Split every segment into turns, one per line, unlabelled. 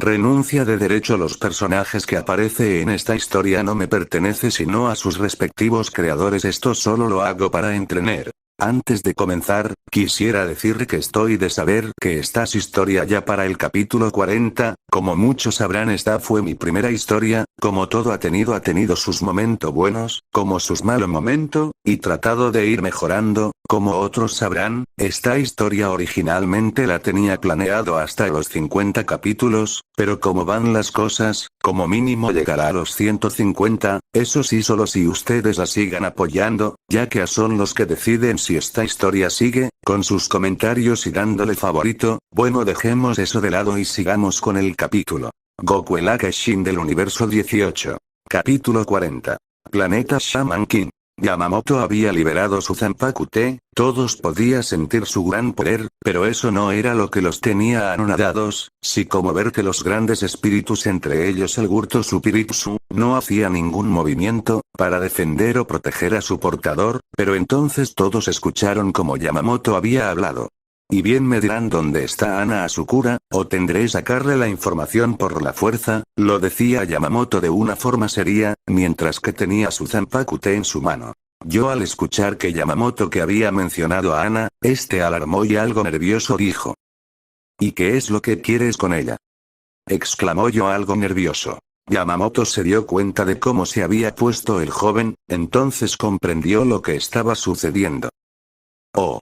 Renuncia de derecho. Los personajes que aparece en esta historia no me pertenece sino a sus respectivos creadores. Esto solo lo hago para entretener. Antes de comenzar, quisiera decir que estoy de saber que estás historia ya para el capítulo 40, como muchos sabrán esta fue mi primera historia, como todo ha tenido sus momentos buenos, como sus malos momentos, y tratado de ir mejorando, como otros sabrán, esta historia originalmente la tenía planeado hasta los 50 capítulos, pero como van las cosas, como mínimo llegará a los 150, eso sí solo si ustedes la sigan apoyando, ya que son los que deciden si esta historia sigue, con sus comentarios y dándole favorito. Bueno, dejemos eso de lado y sigamos con el capítulo. Goku el Akashin del universo 18. Capítulo 40. Planeta Shaman King. Yamamoto había liberado su Zanpakuto, todos podían sentir su gran poder, pero eso no era lo que los tenía anonadados, sí como ver que los grandes espíritus, entre ellos el Gurto Supiritsu, no hacía ningún movimiento, para defender o proteger a su portador, pero entonces todos escucharon como Yamamoto había hablado. Y bien me dirán dónde está Ana Asukura, o tendré sacarle la información por la fuerza, lo decía Yamamoto de una forma seria, mientras que tenía su Zanpakuto en su mano. Yo al escuchar que Yamamoto que había mencionado a Ana, alarmó y algo nervioso dijo. ¿Y qué es lo que quieres con ella? Exclamó yo algo nervioso. Yamamoto se dio cuenta de cómo se había puesto el joven, entonces comprendió lo que estaba sucediendo. Oh.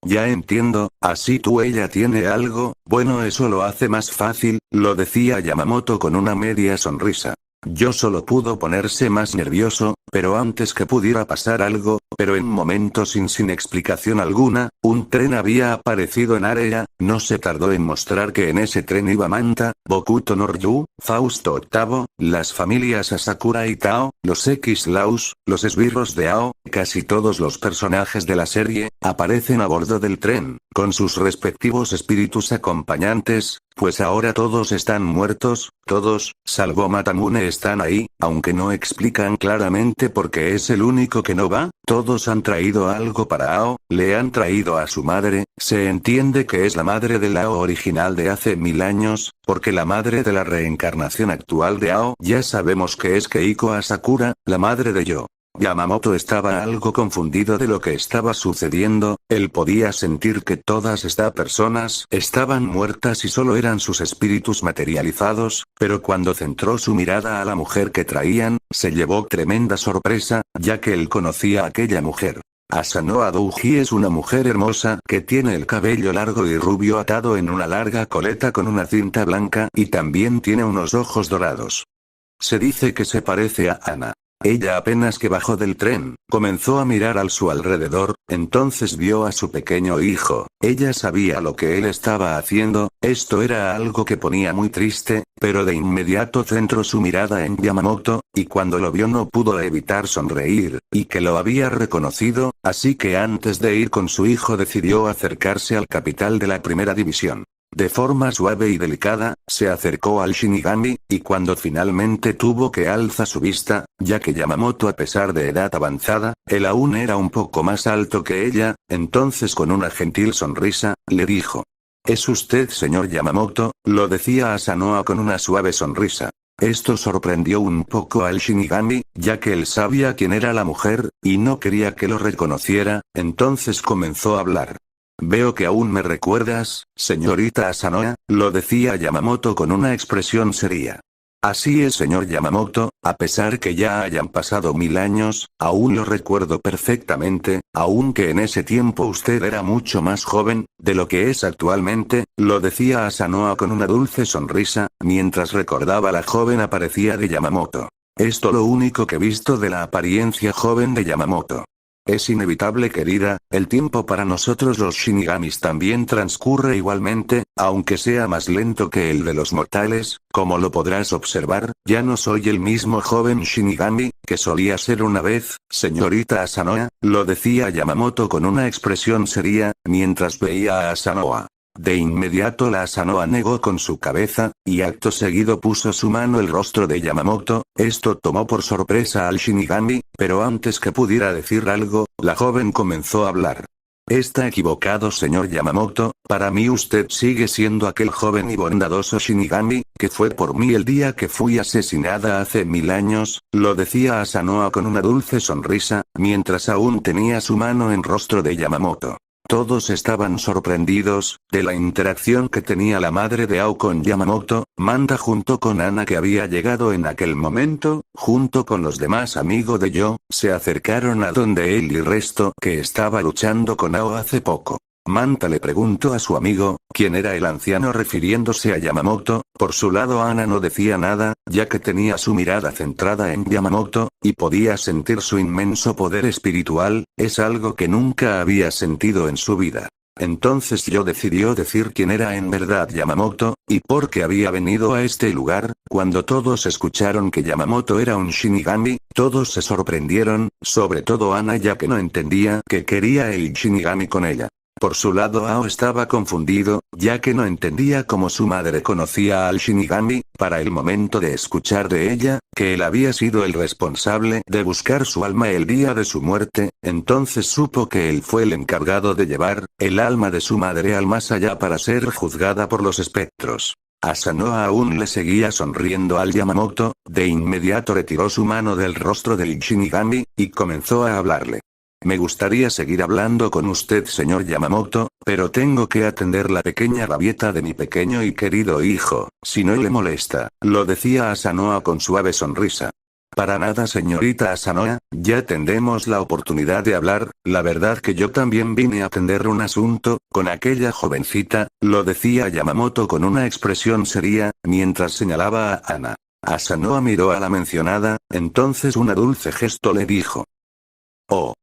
Ya entiendo, así ella tiene algo, bueno eso lo hace más fácil, lo decía Yamamoto con una media sonrisa. Yo solo pudo ponerse más nervioso, pero antes que pudiera pasar algo, pero en momentos sin explicación alguna, un tren había aparecido en área, no se tardó en mostrar que en ese tren iba Manta, Bokuto no Ryu, Fausto VIII, las familias Asakura y Tao, los X-Laws, los esbirros de Ao, casi todos los personajes de la serie, aparecen a bordo del tren, con sus respectivos espíritus acompañantes, pues ahora todos están muertos, todos, salvo Matamune están ahí, aunque no explican claramente por qué es el único que no va, todos han traído algo para Ao, le han traído a su madre, se entiende que es la madre de la Ao original de hace 1000 años, porque la madre de la reencarnación actual de Ao ya sabemos que es Keiko Asakura, la madre de Yo. Yamamoto estaba algo confundido de lo que estaba sucediendo, él podía sentir que todas estas personas estaban muertas y solo eran sus espíritus materializados, pero cuando centró su mirada a la mujer que traían, se llevó tremenda sorpresa, ya que él conocía a aquella mujer. Asano Aduji es una mujer hermosa que tiene el cabello largo y rubio atado en una larga coleta con una cinta blanca y también tiene unos ojos dorados. Se dice que se parece a Ana. Ella apenas que bajó del tren, comenzó a mirar a su alrededor, entonces vio a su pequeño hijo, ella sabía lo que él estaba haciendo, esto era algo que ponía muy triste, pero de inmediato centró su mirada en Yamamoto, y cuando lo vio no pudo evitar sonreír, y que lo había reconocido, así que antes de ir con su hijo decidió acercarse al capital de la primera división. De forma suave y delicada, se acercó al Shinigami, y cuando finalmente tuvo que alza su vista, ya que Yamamoto a pesar de edad avanzada, él aún era un poco más alto que ella, entonces con una gentil sonrisa, le dijo. ¿Es usted señor Yamamoto? Lo decía Asanoa con una suave sonrisa. Esto sorprendió un poco al Shinigami, ya que él sabía quién era la mujer, y no quería que lo reconociera, entonces comenzó a hablar. Veo que aún me recuerdas, señorita Asanoa, lo decía Yamamoto con una expresión seria. Así es señor Yamamoto, a pesar que ya hayan pasado 1000 años, aún lo recuerdo perfectamente, aunque en ese tiempo usted era mucho más joven, de lo que es actualmente, lo decía Asanoa con una dulce sonrisa, mientras recordaba la joven apariencia de Yamamoto. Esto lo único que he visto de la apariencia joven de Yamamoto. Es inevitable, querida, el tiempo para nosotros los Shinigamis también transcurre igualmente, aunque sea más lento que el de los mortales, como lo podrás observar, ya no soy el mismo joven Shinigami, que solía ser una vez, señorita Asanoa, lo decía Yamamoto con una expresión seria, mientras veía a Asanoa. De inmediato la Asanoa negó con su cabeza, y acto seguido puso su mano en el rostro de Yamamoto. Esto tomó por sorpresa al Shinigami, pero antes que pudiera decir algo, la joven comenzó a hablar. Está equivocado, señor Yamamoto, para mí usted sigue siendo aquel joven y bondadoso Shinigami, que fue por mí el día que fui asesinada hace 1000 años, lo decía Asanoa con una dulce sonrisa, mientras aún tenía su mano en rostro de Yamamoto. Todos estaban sorprendidos, de la interacción que tenía la madre de Ao con Yamamoto. Manda junto con Ana, que había llegado en aquel momento, junto con los demás amigos de Yo, se acercaron a donde él y resto que estaba luchando con Ao hace poco. Manta le preguntó a su amigo, quién era el anciano refiriéndose a Yamamoto. Por su lado Ana no decía nada, ya que tenía su mirada centrada en Yamamoto, y podía sentir su inmenso poder espiritual, es algo que nunca había sentido en su vida. Entonces Yo decidió decir quién era en verdad Yamamoto, y por qué había venido a este lugar. Cuando todos escucharon que Yamamoto era un Shinigami, todos se sorprendieron, sobre todo Ana, ya que no entendía qué quería el Shinigami con ella. Por su lado Ao estaba confundido, ya que no entendía cómo su madre conocía al Shinigami. Para el momento de escuchar de ella, que él había sido el responsable de buscar su alma el día de su muerte, entonces supo que él fue el encargado de llevar el alma de su madre al más allá para ser juzgada por los espectros. Asanoa aún le seguía sonriendo al Yamamoto, de inmediato retiró su mano del rostro del Shinigami, y comenzó a hablarle. Me gustaría seguir hablando con usted, señor Yamamoto, pero tengo que atender la pequeña rabieta de mi pequeño y querido hijo, si no le molesta, lo decía Asanoa con suave sonrisa. Para nada, señorita Asanoa, ya tendremos la oportunidad de hablar. La verdad que yo también vine a atender un asunto con aquella jovencita, lo decía Yamamoto con una expresión seria, mientras señalaba a Ana. Asanoa miró a la mencionada, entonces un dulce gesto le dijo. Oh.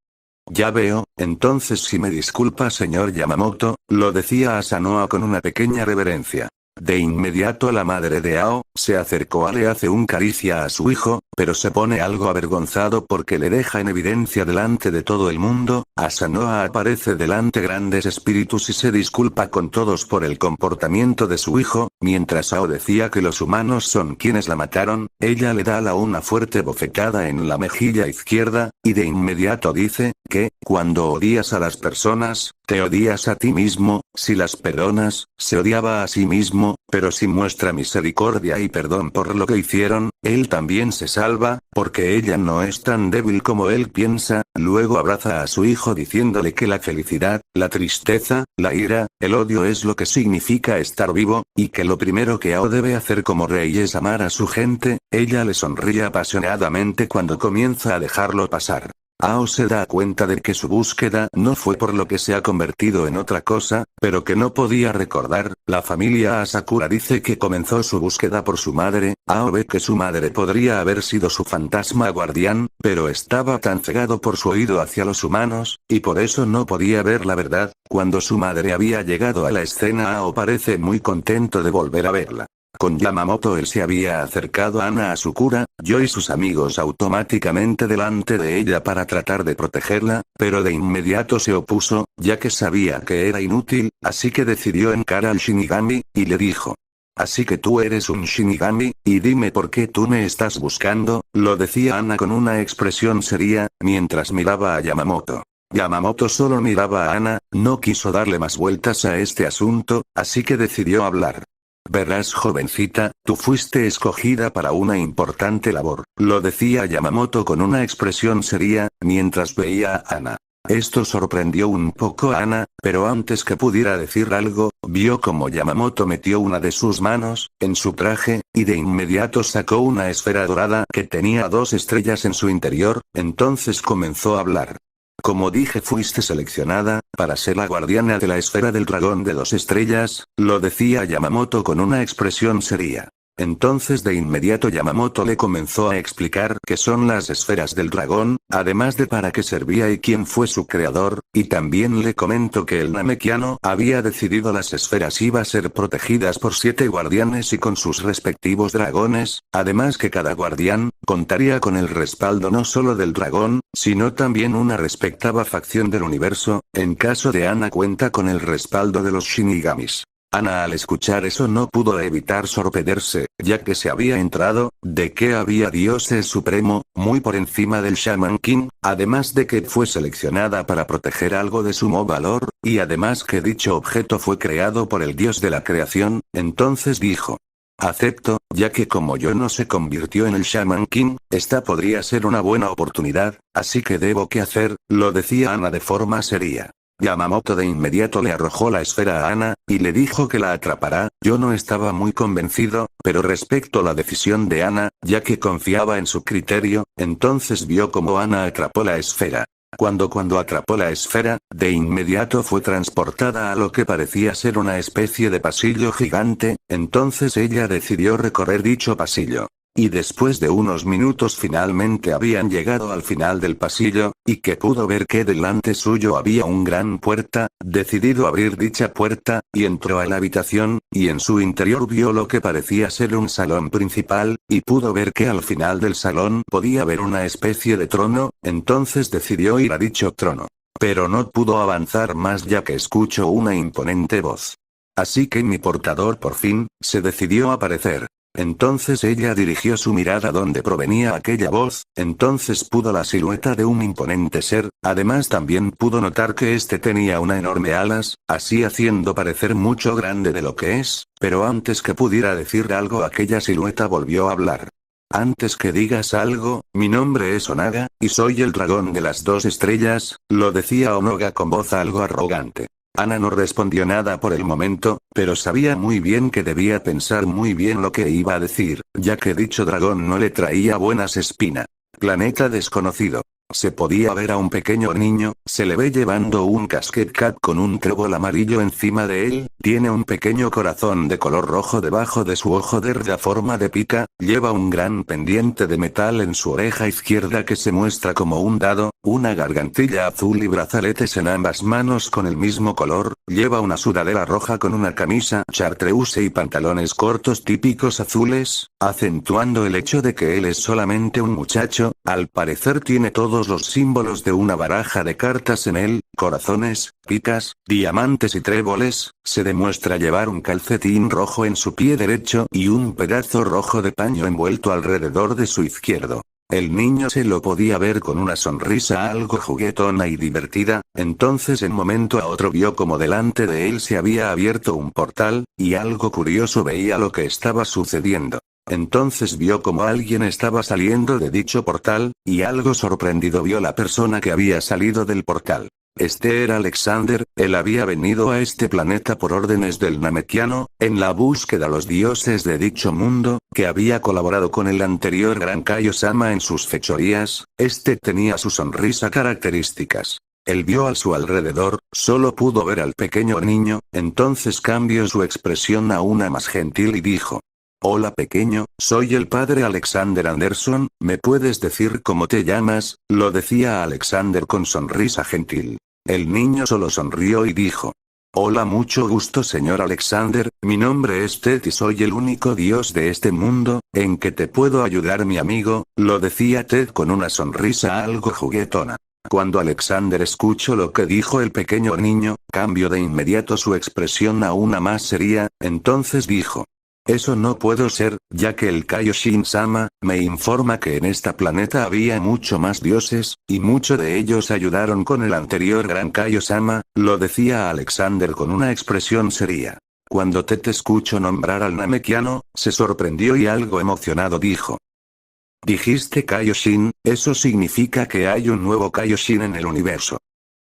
Ya veo, entonces si me disculpa, señor Yamamoto, lo decía Asanoa con una pequeña reverencia. De inmediato la madre de Ao se acercó a le hace un caricia a su hijo, pero se pone algo avergonzado porque le deja en evidencia delante de todo el mundo. Asanoa aparece delante grandes espíritus y se disculpa con todos por el comportamiento de su hijo. Mientras Ao decía que los humanos son quienes la mataron, ella le da una fuerte bofetada en la mejilla izquierda, y de inmediato dice, que, cuando odias a las personas, te odias a ti mismo. Si las perdonas, se odiaba a sí mismo, pero si muestra misericordia y perdón por lo que hicieron, él también se salva, porque ella no es tan débil como él piensa. Luego abraza a su hijo diciéndole que la felicidad, la tristeza, la ira, el odio es lo que significa estar vivo, y que lo primero que Ao debe hacer como rey es amar a su gente. Ella le sonríe apasionadamente cuando comienza a dejarlo pasar. Ao se da cuenta de que su búsqueda no fue por lo que se ha convertido en otra cosa, pero que no podía recordar. La familia Asakura dice que comenzó su búsqueda por su madre. Ao ve que su madre podría haber sido su fantasma guardián, pero estaba tan cegado por su oído hacia los humanos, y por eso no podía ver la verdad. Cuando su madre había llegado a la escena, Ao parece muy contento de volver a verla. Con Yamamoto él se había acercado a Ana Asakura, Yo y sus amigos automáticamente delante de ella para tratar de protegerla, pero de inmediato se opuso, ya que sabía que era inútil, así que decidió encarar al Shinigami, y le dijo. Así que tú eres un Shinigami, y dime por qué tú me estás buscando, lo decía Ana con una expresión seria, mientras miraba a Yamamoto. Yamamoto solo miraba a Ana, no quiso darle más vueltas a este asunto, así que decidió hablar. Verás, jovencita, tú fuiste escogida para una importante labor, lo decía Yamamoto con una expresión seria, mientras veía a Ana. Esto sorprendió un poco a Ana, pero antes que pudiera decir algo, vio como Yamamoto metió una de sus manos en su traje, y de inmediato sacó una esfera dorada que tenía 2 estrellas en su interior. Entonces comenzó a hablar. Como dije, fuiste seleccionada para ser la guardiana de la esfera del dragón de 2 estrellas, lo decía Yamamoto con una expresión seria. Entonces de inmediato Yamamoto le comenzó a explicar qué son las esferas del dragón, además de para qué servía y quién fue su creador, y también le comentó que el Namekiano había decidido las esferas iba a ser protegidas por 7 guardianes y con sus respectivos dragones, además que cada guardián contaría con el respaldo no solo del dragón, sino también una respectiva facción del universo. En caso de Ana cuenta con el respaldo de los Shinigamis. Ana al escuchar eso no pudo evitar sorprenderse, ya que se había enterado de que había dioses supremo, muy por encima del Shaman King, además de que fue seleccionada para proteger algo de sumo valor, y además que dicho objeto fue creado por el dios de la creación. Entonces dijo: acepto, ya que como yo no se convirtió en el Shaman King, esta podría ser una buena oportunidad, así que debo que hacer, lo decía Ana de forma seria. Yamamoto de inmediato le arrojó la esfera a Ana, y le dijo que la atrapará. Yo no estaba muy convencido, pero respecto a la decisión de Ana, ya que confiaba en su criterio, entonces vio cómo Ana atrapó la esfera. Cuando atrapó la esfera, de inmediato fue transportada a lo que parecía ser una especie de pasillo gigante, entonces ella decidió recorrer dicho pasillo. Y después de unos minutos finalmente habían llegado al final del pasillo, y que pudo ver que delante suyo había un gran puerta, decidido abrir dicha puerta, y entró a la habitación, y en su interior vio lo que parecía ser un salón principal, y pudo ver que al final del salón podía ver una especie de trono, entonces decidió ir a dicho trono. Pero no pudo avanzar más ya que escuchó una imponente voz. Así que mi portador por fin, se decidió a aparecer. Entonces ella dirigió su mirada donde provenía aquella voz, entonces pudo la silueta de un imponente ser, además también pudo notar que este tenía una enorme alas, así haciendo parecer mucho grande de lo que es, pero antes que pudiera decir algo aquella silueta volvió a hablar. Antes que digas algo, mi nombre es Onaga, y soy el dragón de las 2 estrellas, lo decía Onaga con voz algo arrogante. Ana no respondió nada por el momento, pero sabía muy bien que debía pensar muy bien lo que iba a decir, ya que dicho dragón no le traía buenas espinas. Planeta desconocido. Se podía ver a un pequeño niño, se le ve llevando un casquet cap con un trébol amarillo encima de él, tiene un pequeño corazón de color rojo debajo de su ojo verde a forma de pica, lleva un gran pendiente de metal en su oreja izquierda que se muestra como un dado, una gargantilla azul y brazaletes en ambas manos con el mismo color, lleva una sudadera roja con una camisa chartreuse y pantalones cortos típicos azules, acentuando el hecho de que él es solamente un muchacho. Al parecer tiene todos los símbolos de una baraja de cartas en él, corazones, picas, diamantes y tréboles. Se demuestra llevar un calcetín rojo en su pie derecho y un pedazo rojo de paño envuelto alrededor de su izquierdo. El niño se lo podía ver con una sonrisa algo juguetona y divertida, entonces en momento a otro vio como delante de él se había abierto un portal, y algo curioso veía lo que estaba sucediendo. Entonces vio como alguien estaba saliendo de dicho portal, y algo sorprendido vio la persona que había salido del portal. Este era Alexander, él había venido a este planeta por órdenes del Namekiano, en la búsqueda de los dioses de dicho mundo, que había colaborado con el anterior Gran Kaio-sama en sus fechorías. Este tenía su sonrisa características. Él vio a su alrededor, solo pudo ver al pequeño niño, entonces cambió su expresión a una más gentil y dijo: hola pequeño, soy el padre Alexander Anderson, ¿me puedes decir cómo te llamas? Lo decía Alexander con sonrisa gentil. El niño solo sonrió y dijo: hola, mucho gusto señor Alexander, mi nombre es Ted y soy el único dios de este mundo, ¿en qué te puedo ayudar mi amigo? Lo decía Ted con una sonrisa algo juguetona. Cuando Alexander escuchó lo que dijo el pequeño niño, cambió de inmediato su expresión a una más seria, entonces dijo: eso no puedo ser, ya que el Kaioshin-sama me informa que en este planeta había mucho más dioses, y muchos de ellos ayudaron con el anterior Gran Kaio-sama, lo decía Alexander con una expresión seria. Cuando Ted escuchó nombrar al Namekiano, se sorprendió y algo emocionado dijo: dijiste Kaioshin, eso significa que hay un nuevo Kaioshin en el universo.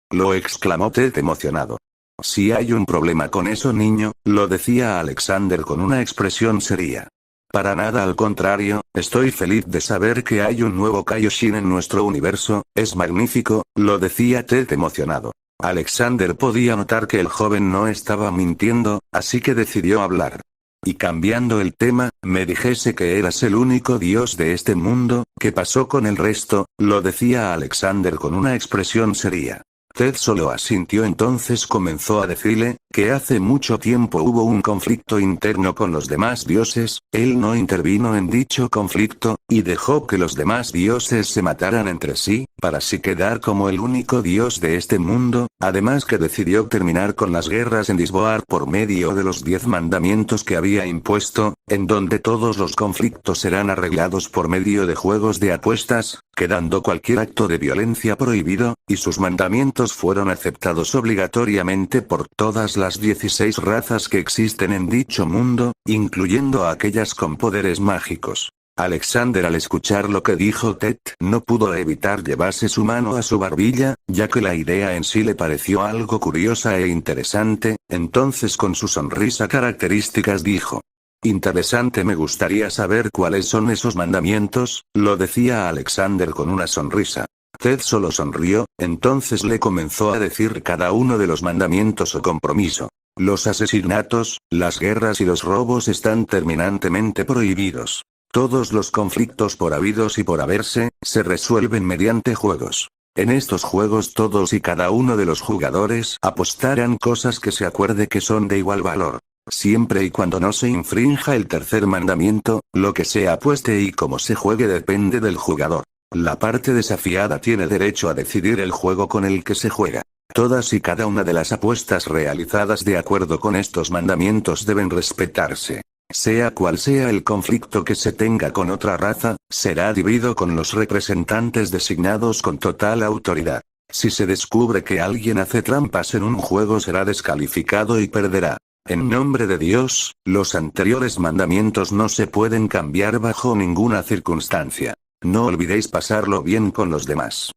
Lo exclamó Ted emocionado. Si hay un problema con eso niño, lo decía Alexander con una expresión seria. Para nada, al contrario, estoy feliz de saber que hay un nuevo Kaioshin en nuestro universo, es magnífico, lo decía Ted emocionado. Alexander podía notar que el joven no estaba mintiendo, así que decidió hablar. Y cambiando el tema, me dijese que eras el único dios de este mundo, ¿qué pasó con el resto? Lo decía Alexander con una expresión seria. Ted solo asintió. Entonces comenzó a decirle, que hace mucho tiempo hubo un conflicto interno con los demás dioses, él no intervino en dicho conflicto, y dejó que los demás dioses se mataran entre sí, para así quedar como el único dios de este mundo, además que decidió terminar con las guerras en Disboar por medio de los 10 mandamientos que había impuesto, en donde todos los conflictos serán arreglados por medio de juegos de apuestas, quedando cualquier acto de violencia prohibido, y sus mandamientos fueron aceptados obligatoriamente por todas las 16 razas que existen en dicho mundo, incluyendo a aquellas con poderes mágicos. Alexander, al escuchar lo que dijo Ted, no pudo evitar llevarse su mano a su barbilla, ya que la idea en sí le pareció algo curiosa e interesante, entonces con su sonrisa característica dijo: interesante, me gustaría saber cuáles son esos mandamientos, lo decía Alexander con una sonrisa. Ted solo sonrió, entonces le comenzó a decir cada uno de los mandamientos o compromiso. Los asesinatos, las guerras y los robos están terminantemente prohibidos. Todos los conflictos por habidos y por haberse, se resuelven mediante juegos. En estos juegos todos y cada uno de los jugadores apostarán cosas que se acuerde que son de igual valor. Siempre y cuando no se infrinja el tercer mandamiento, lo que se apueste y cómo se juegue depende del jugador. La parte desafiada tiene derecho a decidir el juego con el que se juega. Todas y cada una de las apuestas realizadas de acuerdo con estos mandamientos deben respetarse. Sea cual sea el conflicto que se tenga con otra raza, será dividido con los representantes designados con total autoridad. Si se descubre que alguien hace trampas en un juego, será descalificado y perderá. En nombre de Dios, los anteriores mandamientos no se pueden cambiar bajo ninguna circunstancia. No olvidéis pasarlo bien con los demás.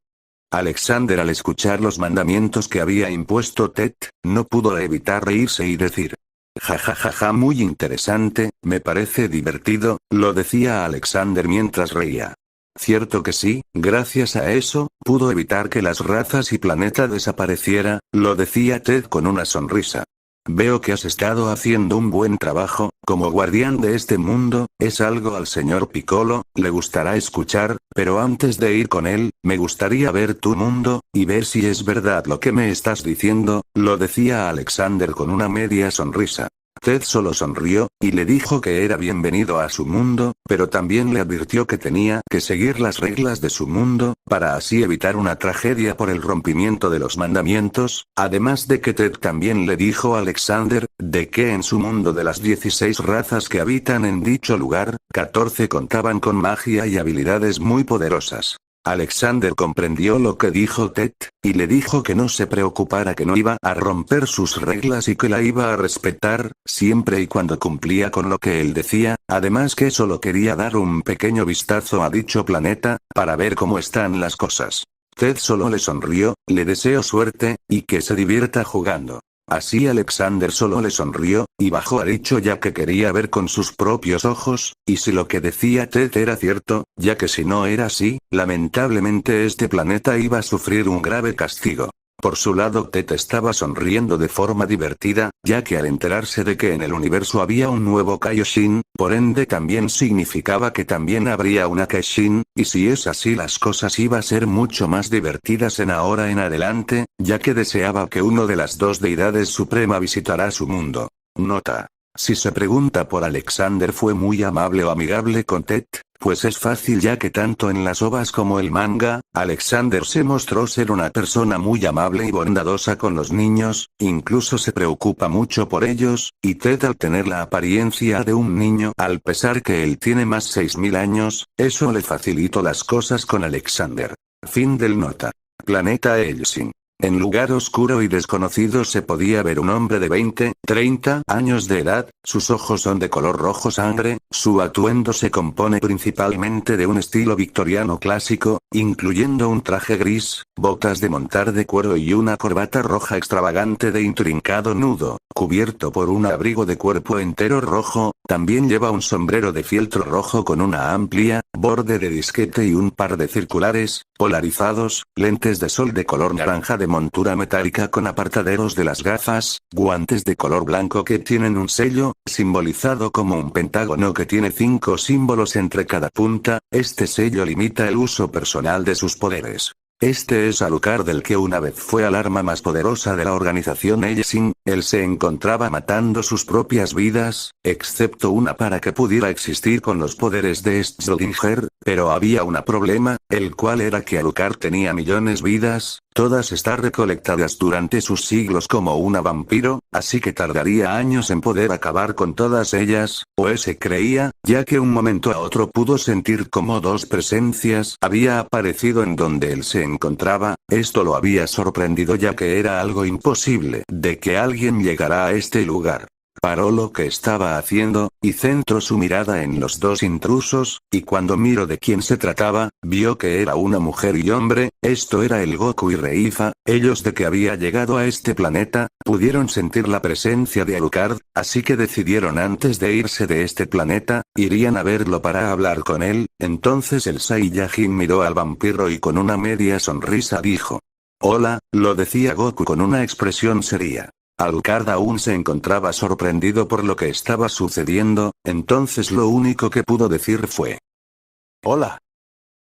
Alexander, al escuchar los mandamientos que había impuesto Ted, no pudo evitar reírse y decir: ja ja ja ja, muy interesante, me parece divertido, lo decía Alexander mientras reía. Cierto que sí, gracias a eso, pudo evitar que las razas y planeta desapareciera, lo decía Ted con una sonrisa. Veo que has estado haciendo un buen trabajo, como guardián de este mundo, es algo al señor Piccolo, le gustará escuchar, pero antes de ir con él, me gustaría ver tu mundo, y ver si es verdad lo que me estás diciendo, lo decía Alexander con una media sonrisa. Ted solo sonrió, y le dijo que era bienvenido a su mundo, pero también le advirtió que tenía que seguir las reglas de su mundo, para así evitar una tragedia por el rompimiento de los mandamientos, además de que Ted también le dijo a Alexander, de que en su mundo de las 16 razas que habitan en dicho lugar, 14 contaban con magia y habilidades muy poderosas. Alexander comprendió lo que dijo Ted, y le dijo que no se preocupara, que no iba a romper sus reglas y que la iba a respetar, siempre y cuando cumplía con lo que él decía, además que solo quería dar un pequeño vistazo a dicho planeta, para ver cómo están las cosas. Ted solo le sonrió, le deseó suerte, y que se divierta jugando. Así Alexander solo le sonrió, y bajó a dicho ya que quería ver con sus propios ojos, y si lo que decía Ted era cierto, ya que si no era así, lamentablemente este planeta iba a sufrir un grave castigo. Por su lado Ted estaba sonriendo de forma divertida, ya que al enterarse de que en el universo había un nuevo Kaioshin, por ende también significaba que también habría una Keishin, y si es así las cosas iba a ser mucho más divertidas en ahora en adelante, ya que deseaba que uno de las dos deidades suprema visitara su mundo. Nota: si se pregunta por Alexander, fue muy amable o amigable con Ted, pues es fácil, ya que tanto en las ovas como el manga, Alexander se mostró ser una persona muy amable y bondadosa con los niños, incluso se preocupa mucho por ellos, y Ted, al tener la apariencia de un niño, al pesar que él tiene más 6000 años, eso le facilitó las cosas con Alexander. Fin del nota. Planeta Hellsing. En lugar oscuro y desconocido se podía ver un hombre de 20-30 años de edad, sus ojos son de color rojo sangre, su atuendo se compone principalmente de un estilo victoriano clásico, incluyendo un traje gris, botas de montar de cuero y una corbata roja extravagante de intrincado nudo, cubierto por un abrigo de cuerpo entero rojo, también lleva un sombrero de fieltro rojo con una amplia borde de disquete y un par de circulares polarizados, lentes de sol de color naranja de montura metálica con apartaderos de las gafas, guantes de color blanco que tienen un sello, simbolizado como un pentágono que tiene 5 símbolos entre cada punta. Este sello limita el uso personal de sus poderes. Este es Alucard, el que una vez fue el arma más poderosa de la organización Hellsing. Él se encontraba matando sus propias vidas, excepto una para que pudiera existir con los poderes de Schrödinger, pero había un problema, el cual era que Alucard tenía millones de vidas, todas están recolectadas durante sus siglos como una vampiro, así que tardaría años en poder acabar con todas ellas, o ese creía, ya que un momento a otro pudo sentir como 2 presencias había aparecido en donde él se encontraba. Esto lo había sorprendido ya que era algo imposible de que alguien llegara a este lugar. Paró lo que estaba haciendo, y centró su mirada en los 2 intrusos, y cuando miró de quién se trataba, vio que era una mujer y hombre. Esto era el Goku y Reifa. Ellos, de que había llegado a este planeta, pudieron sentir la presencia de Alucard, así que decidieron antes de irse de este planeta, irían a verlo para hablar con él. Entonces el Saiyajin miró al vampiro y con una media sonrisa dijo: «Hola», lo decía Goku con una expresión seria. Alucard aún se encontraba sorprendido por lo que estaba sucediendo, entonces lo único que pudo decir fue: «Hola»,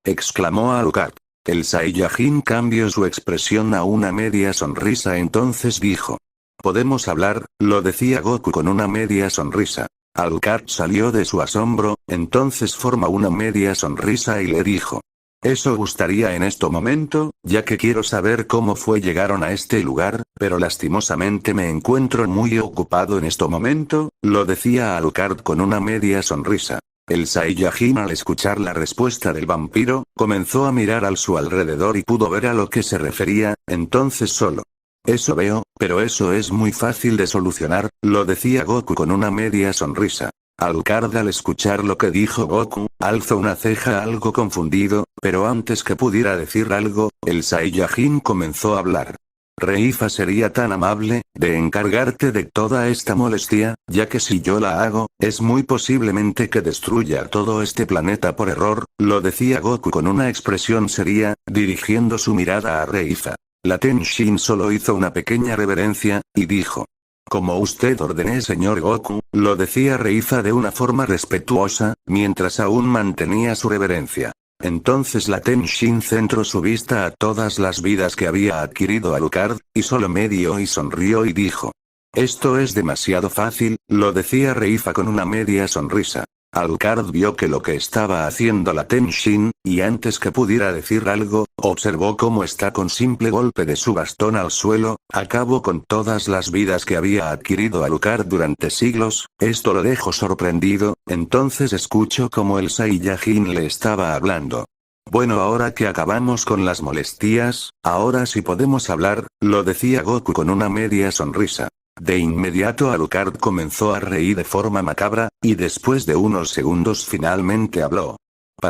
exclamó Alucard. El Saiyajin cambió su expresión a una media sonrisa, entonces dijo: «¿Podemos hablar?», lo decía Goku con una media sonrisa. Alucard salió de su asombro, entonces formó una media sonrisa y le dijo: «Eso gustaría en este momento, ya que quiero saber cómo llegaron a este lugar, pero lastimosamente me encuentro muy ocupado en este momento», lo decía Alucard con una media sonrisa. El Saiyajin, al escuchar la respuesta del vampiro, comenzó a mirar a su alrededor y pudo ver a lo que se refería. Entonces solo: «Eso veo, pero eso es muy fácil de solucionar», lo decía Goku con una media sonrisa. Alucard, al escuchar lo que dijo Goku, alzó una ceja algo confundido, pero antes que pudiera decir algo, el Saiyajin comenzó a hablar. «Reifa sería tan amable de encargarte de toda esta molestia, ya que si yo la hago, es muy posiblemente que destruya todo este planeta por error», lo decía Goku con una expresión seria, dirigiendo su mirada a Reifa. La Tenshin solo hizo una pequeña reverencia, y dijo: «Como usted ordene, señor Goku», lo decía Reifa de una forma respetuosa, mientras aún mantenía su reverencia. Entonces la Tenshin centró su vista a todas las vidas que había adquirido Alucard, y solo medio y sonrió y dijo: «Esto es demasiado fácil», lo decía Reifa con una media sonrisa. Alucard vio que lo que estaba haciendo la Tenshin, y antes que pudiera decir algo, observó cómo está con simple golpe de su bastón al suelo, acabó con todas las vidas que había adquirido Alucard durante siglos. Esto lo dejó sorprendido, entonces escuchó cómo el Saiyajin le estaba hablando. «Bueno, ahora que acabamos con las molestias, ahora sí podemos hablar», lo decía Goku con una media sonrisa. De inmediato Alucard comenzó a reír de forma macabra, y después de unos segundos finalmente habló.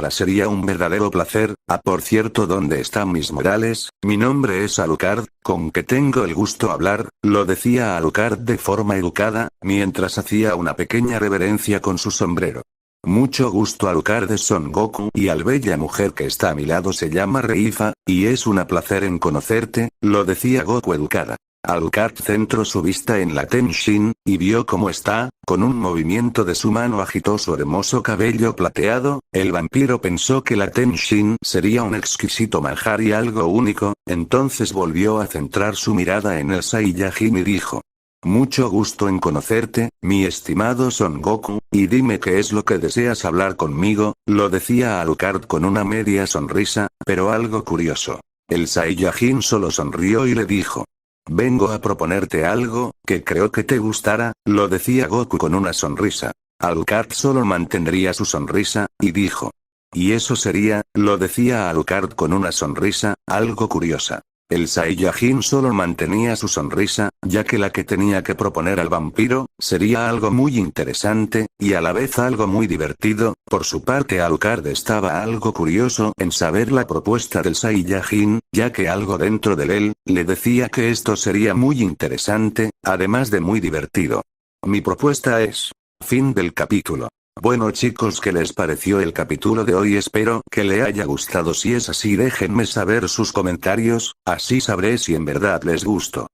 «Sería un verdadero placer. Por cierto, ¿dónde están mis modales? Mi nombre es Alucard, con que tengo el gusto hablar», lo decía Alucard de forma educada, mientras hacía una pequeña reverencia con su sombrero. «Mucho gusto, Alucard de Son Goku, y al bella mujer que está a mi lado se llama Reifa, y es un placer en conocerte», lo decía Goku educada. Alucard centró su vista en la Tenshin, y vio cómo está, con un movimiento de su mano agitó su hermoso cabello plateado. El vampiro pensó que la Tenshin sería un exquisito manjar y algo único, entonces volvió a centrar su mirada en el Saiyajin y dijo: «Mucho gusto en conocerte, mi estimado Son Goku, y dime qué es lo que deseas hablar conmigo», lo decía Alucard con una media sonrisa, pero algo curioso. El Saiyajin solo sonrió y le dijo: «Vengo a proponerte algo, que creo que te gustará», lo decía Goku con una sonrisa. Alucard solo mantendría su sonrisa, y dijo: «¿Y eso sería?», lo decía Alucard con una sonrisa, algo curiosa. El Saiyajin solo mantenía su sonrisa, ya que la que tenía que proponer al vampiro, sería algo muy interesante, y a la vez algo muy divertido. Por su parte Alucard estaba algo curioso en saber la propuesta del Saiyajin, ya que algo dentro de él, le decía que esto sería muy interesante, además de muy divertido. «Mi propuesta es...». Fin del capítulo. Bueno chicos, ¿qué les pareció el capítulo de hoy? Espero que le haya gustado. Si es así, déjenme saber sus comentarios, así sabré si en verdad les gustó.